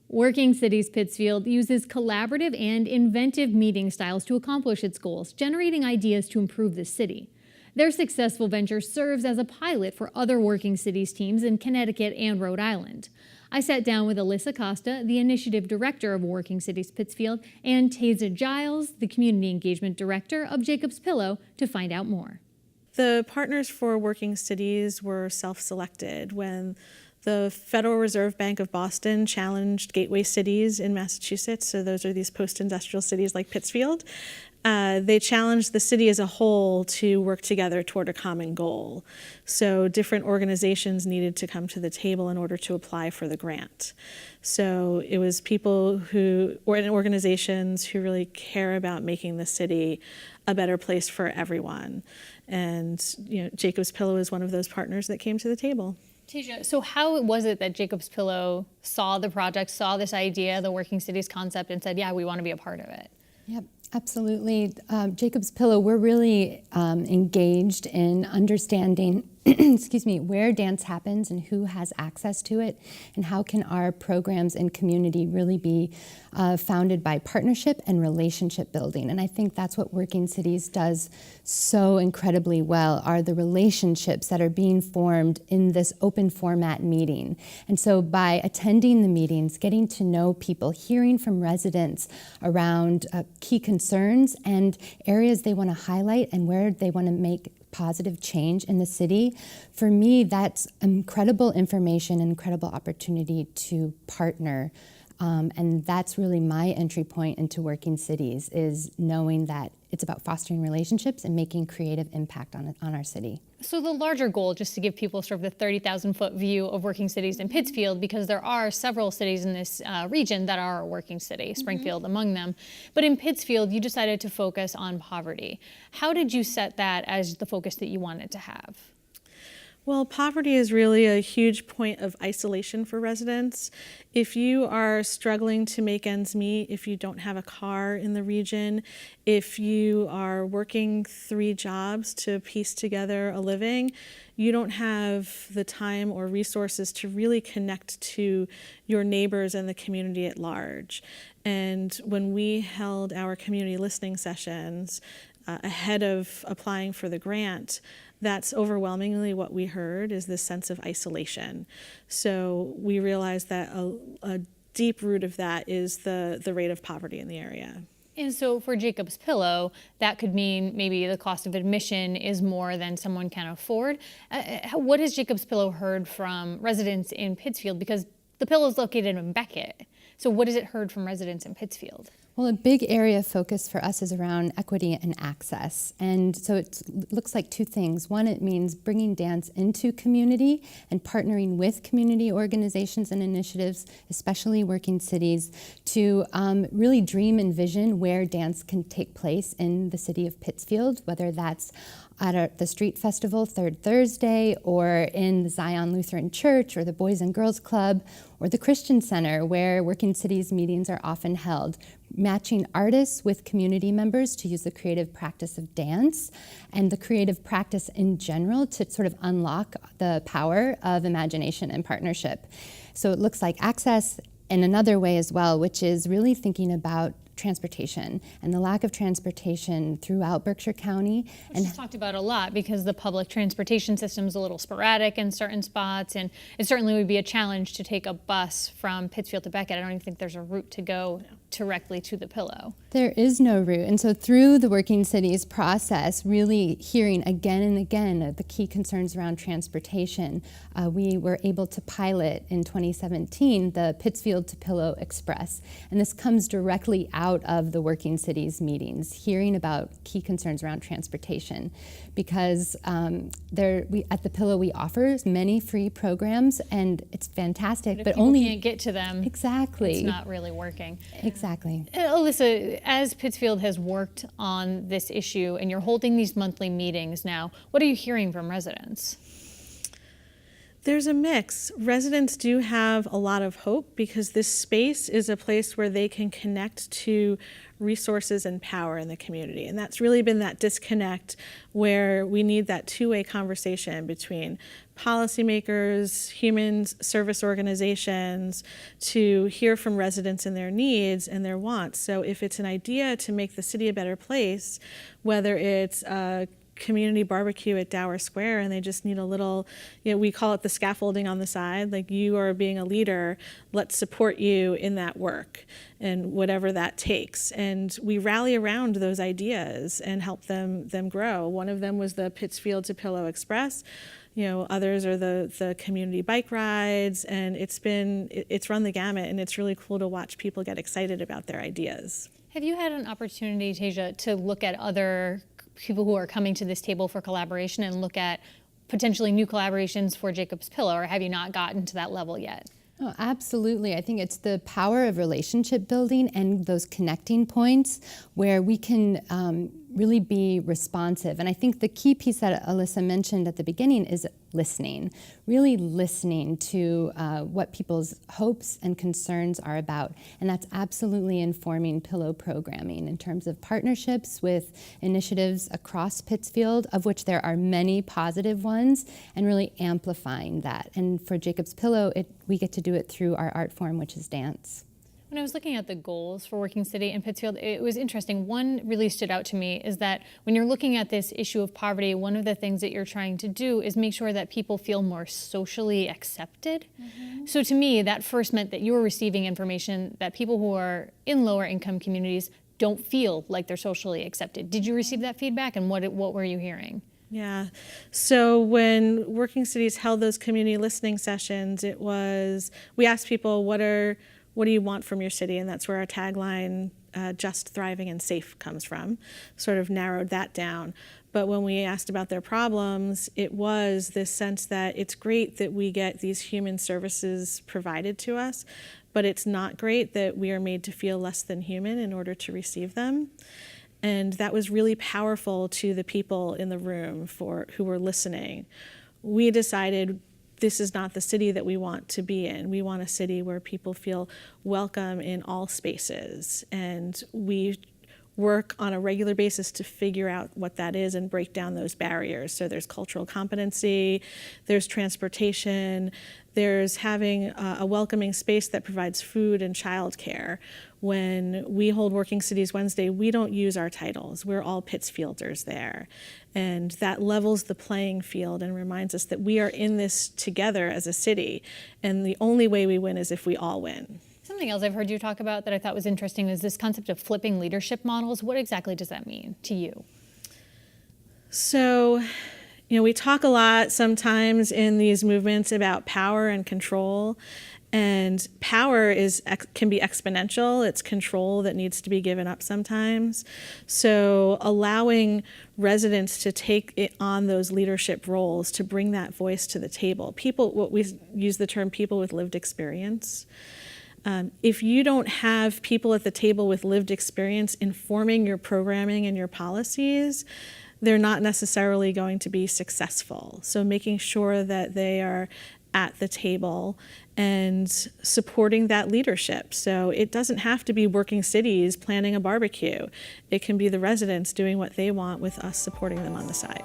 Working Cities Pittsfield uses collaborative and inventive meeting styles to accomplish its goals, generating ideas to improve the city. Their successful venture serves as a pilot for other Working Cities teams in Connecticut and Rhode Island. I sat down with Alisa Costa, the initiative director of Working Cities Pittsfield, and Thaisa Giles, the community engagement director of Jacob's Pillow, to find out more. The partners for Working Cities were self-selected when the Federal Reserve Bank of Boston challenged gateway cities in Massachusetts. So those are these post-industrial cities like Pittsfield. They challenged the city as a whole to work together toward a common goal. So different organizations needed to come to the table in order to apply for the grant. So it was people who, or organizations who really care about making the city a better place for everyone. And Jacob's Pillow is one of those partners that came to the table. Thaisa, so how was it that Jacob's Pillow saw the project, saw this idea, the Working Cities concept, and said, yeah, we want to be a part of it? Yep, absolutely. Jacob's Pillow, we're really engaged in understanding excuse me, where dance happens and who has access to it, and how can our programs and community really be founded by partnership and relationship building. And I think that's what Working Cities does so incredibly well, are the relationships that are being formed in this open format meeting. And so by attending the meetings, getting to know people, hearing from residents around key concerns and areas they want to highlight and where they want to make positive change in the city, for me, that's incredible information and incredible opportunity to partner. And that's really my entry point into Working Cities, is knowing that it's about fostering relationships and making creative impact on our city. So the larger goal, just to give people sort of the 30,000-foot view of Working Cities in Pittsfield, because there are several cities in this region that are a working city, Springfield among them. But in Pittsfield, you decided to focus on poverty. How did you set that as the focus that you wanted to have? Well, poverty is really a huge point of isolation for residents. If you are struggling to make ends meet, if you don't have a car in the region, if you are working 3 jobs to piece together a living, you don't have the time or resources to really connect to your neighbors and the community at large. And when we held our community listening sessions ahead of applying for the grant, that's overwhelmingly what we heard, is this sense of isolation. So we realized that a deep root of that is the rate of poverty in the area. And so for Jacob's Pillow, that could mean maybe the cost of admission is more than someone can afford. What has Jacob's Pillow heard from residents in Pittsfield? Because the Pillow is located in Beckett. So what has it heard from residents in Pittsfield? Well, a big area of focus for us is around equity and access. And so it looks like 2 things. One, it means bringing dance into community and partnering with community organizations and initiatives, especially Working Cities, to really dream and vision where dance can take place in the city of Pittsfield, whether that's at the Street Festival, Third Thursday, or in the Zion Lutheran Church, or the Boys and Girls Club, or the Christian Center, where Working Cities meetings are often held, matching artists with community members to use the creative practice of dance and the creative practice in general to sort of unlock the power of imagination and partnership. So it looks like access in another way as well, which is really thinking about transportation and the lack of transportation throughout Berkshire County. And talked about a lot, because the public transportation system is a little sporadic in certain spots, and it certainly would be a challenge to take a bus from Pittsfield to Beckett. I don't even think there's a route to go directly to the Pillow. There is no route. And so through the Working Cities process, really hearing again and again the key concerns around transportation, we were able to pilot in 2017 the Pittsfield to Pillow Express. And this comes directly out of the Working Cities meetings, hearing about key concerns around transportation. Because at the Pillow we offer many free programs, and it's fantastic, but only can't get to them. Exactly. It's not really working. Exactly. Alisa, as Pittsfield has worked on this issue, and you're holding these monthly meetings now, what are you hearing from residents? There's a mix. Residents do have a lot of hope because this space is a place where they can connect to resources and power in the community. And that's really been that disconnect where we need that two-way conversation between policymakers, human service organizations, to hear from residents and their needs and their wants. So if it's an idea to make the city a better place, whether it's a community barbecue at Dower Square and they just need a little, we call it the scaffolding on the side, like you are being a leader, let's support you in that work and whatever that takes. And we rally around those ideas and help them grow. One of them was the Pittsfield to Pillow Express. Others are the community bike rides, and it's run the gamut, and it's really cool to watch people get excited about their ideas. Have you had an opportunity, Thaisa, to look at other people who are coming to this table for collaboration and look at potentially new collaborations for Jacob's Pillow, or have you not gotten to that level yet? Oh, absolutely. I think it's the power of relationship building and those connecting points where we can really be responsive. And I think the key piece that Alisa mentioned at the beginning is listening, really listening to what people's hopes and concerns are about. And that's absolutely informing Pillow programming in terms of partnerships with initiatives across Pittsfield, of which there are many positive ones, and really amplifying that. And for Jacob's Pillow, we get to do it through our art form, which is dance. When I was looking at the goals for Working City in Pittsfield, it was interesting. One really stood out to me is that when you're looking at this issue of poverty, one of the things that you're trying to do is make sure that people feel more socially accepted. Mm-hmm. So to me, that first meant that you were receiving information that people who are in lower income communities don't feel like they're socially accepted. Did you receive that feedback, and what were you hearing? Yeah. So when Working Cities held those community listening sessions, we asked people, what do you want from your city? And that's where our tagline, just, thriving, and safe, comes from, sort of narrowed that down. But when we asked about their problems, it was this sense that it's great that we get these human services provided to us, but it's not great that we are made to feel less than human in order to receive them. And that was really powerful to the people in the room who were listening. We decided this is not the city that we want to be in. We want a city where people feel welcome in all spaces. And we work on a regular basis to figure out what that is and break down those barriers. So there's cultural competency, there's transportation, there's having a welcoming space that provides food and childcare. When we hold Working Cities Wednesday, we don't use our titles. We're all Pittsfielders there. And that levels the playing field and reminds us that we are in this together as a city. And the only way we win is if we all win. Something else I've heard you talk about that I thought was interesting is this concept of flipping leadership models. What exactly does that mean to you? So, we talk a lot sometimes in these movements about power and control. And power can be exponential. It's control that needs to be given up sometimes. So allowing residents to take on those leadership roles, to bring that voice to the table. What we use the term people with lived experience. If you don't have people at the table with lived experience informing your programming and your policies, they're not necessarily going to be successful. So making sure that they are at the table and supporting that leadership. So it doesn't have to be Working Cities planning a barbecue. It can be the residents doing what they want with us supporting them on the side.